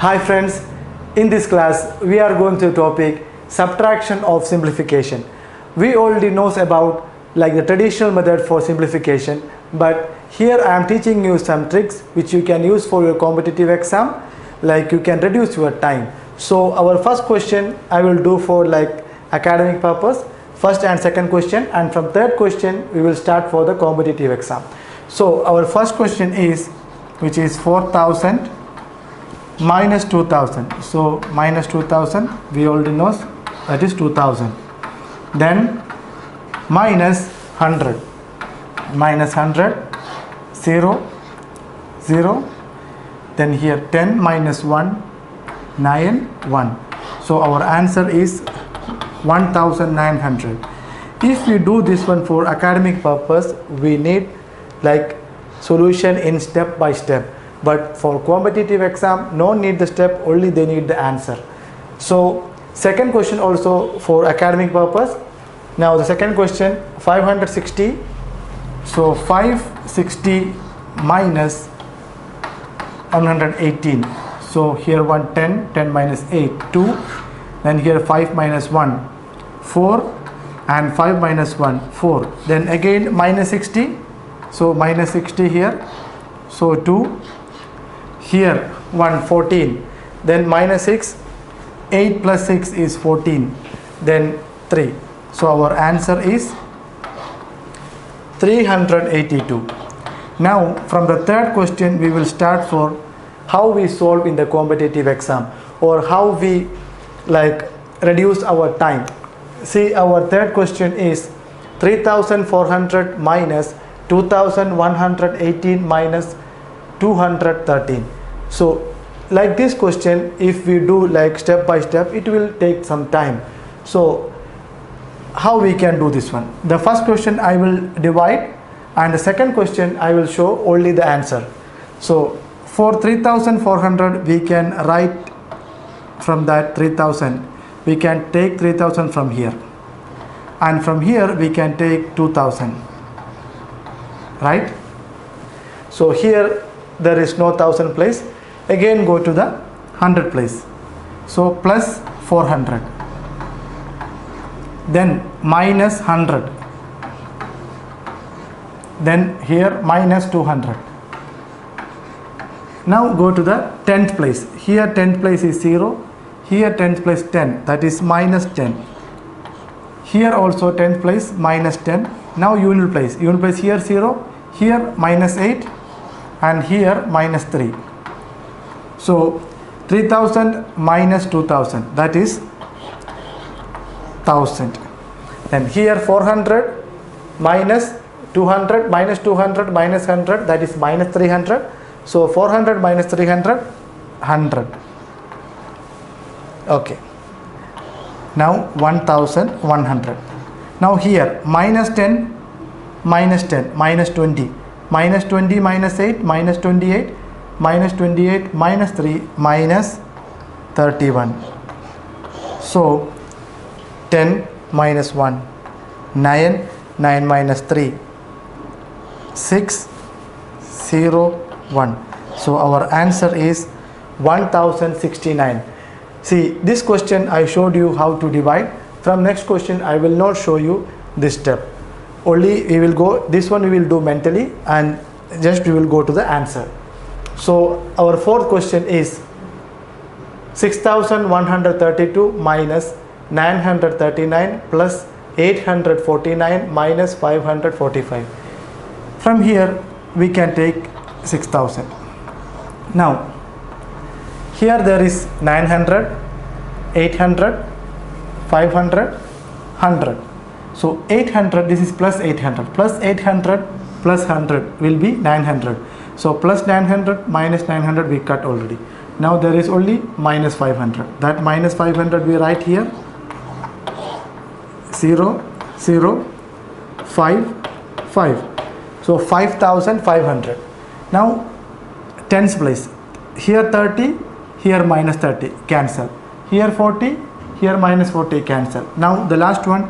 Hi friends, in this class we are going to the topic subtraction of simplification. We already knows about like the traditional method for simplification, but here I am teaching you some tricks which you can use for your competitive exam, like you can reduce your time. So our first question I will do for like academic purpose, first and second question, and from third question we will start for the competitive exam. So our first question is, which is 4000 minus 2000. So minus 2000 we already know that is 2000. Then minus 100, minus 100, 0, 0. Then here 10 minus 1, 9, 1. So our answer is 1900. If we do this one for academic purpose, we need like solution in step by step. But for competitive exam, no need the step, only they need the answer. So second question also for academic purpose. Now the second question, 560. So 560 minus 118. So here 110, 10 minus 8, 2. Then here 5 minus 1, 4. And 5 minus 1, 4. Then again minus 60. So minus 60 here. So 2. Here 1, 14. Then minus 6. 8 plus 6 is 14. Then 3. So our answer is 382. Now from the third question we will start for how we solve in the competitive exam, or how we like reduce our time. See, our third question is 3400 minus 2118 minus 213. So like this question, if we do like step by step, it will take some time. So how we can do this one? The first question I will divide, and the second question I will show only the answer. So for 3400 we can write from that 3000. We can take 3000 from here, and from here we can take 2000, right? So here there is no 1000 place. Again go to the 100 place. So plus 400. Then minus 100. Then here minus 200. Now go to the 10th place. Here 10th place is 0. Here 10th place 10, that is minus 10. Here also 10th place minus 10. Now unit place. Unit place here 0. Here minus 8. And here minus 3. So 3000 minus 2000, that is 1000. Then here 400 minus 200, minus 200 minus 100, that is minus 300. So 400 minus 300, 100. Okay. Now 1100. Now here minus 10, minus 10, minus 20. Minus 20 minus 8, minus 28. Minus 28 minus 3, minus 31. So 10 minus 1, 9, 9 minus 3, 6, 0, 1. So our answer is 1069. See, this question I showed you how to divide. From next question I will not show you this step. Only we will go, this one we will do mentally, and just we will go to the answer. So our fourth question is 6132 minus 939 plus 849 minus 545. From here we can take 6000. Now here there is 900, 800, 500, 100. So 800, this is plus 800. Plus 800 plus 100 will be 900. So plus 900 minus 900 we cut already. Now there is only minus 500. That minus 500 we write here. 0, 0, 5, 5. So 5500. Now tens place. Here 30, here minus 30, cancel. Here 40, here minus 40, cancel. Now the last one,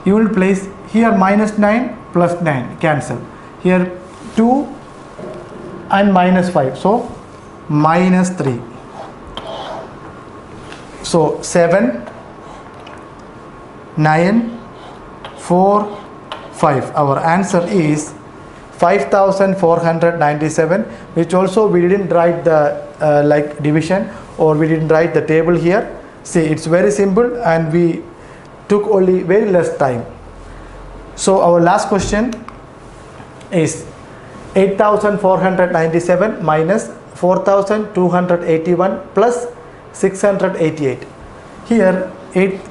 you will place here minus 9 plus 9, cancel. Here 2 and minus 5, so minus 3. So 7, 9, 4, 5. Our answer is 5497, which also we didn't write the like division, or we didn't write the table here. See, it's very simple and we took only very less time. So our last question is 8497 minus 4281 plus 688. Here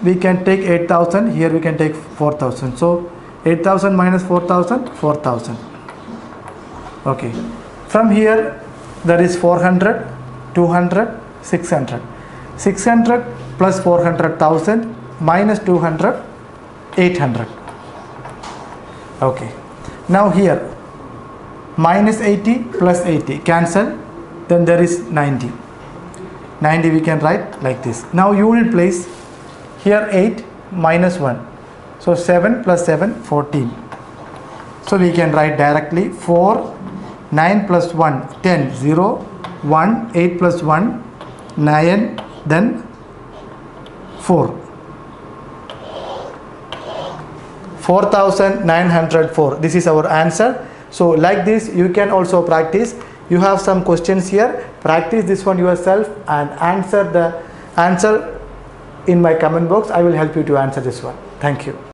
we can take 8000, here we can take 4000. So 8000 minus 4000, 4000. Okay, from here there is 400, 200, 600. 600 plus 400,000 minus 200, 800. Okay, now here minus 80 plus 80 cancel, then there is 90. 90 we can write like this. Now unit place, here 8 minus 1, so 7 plus 7, 14. So we can write directly 4, 9 plus 1, 10, 0, 1, 8 plus 1, 9, then 4. 4904. This is our answer. So like this you can also practice. You have some questions here, practice this one yourself and answer in my comment box. I will help you to answer this one. Thank you.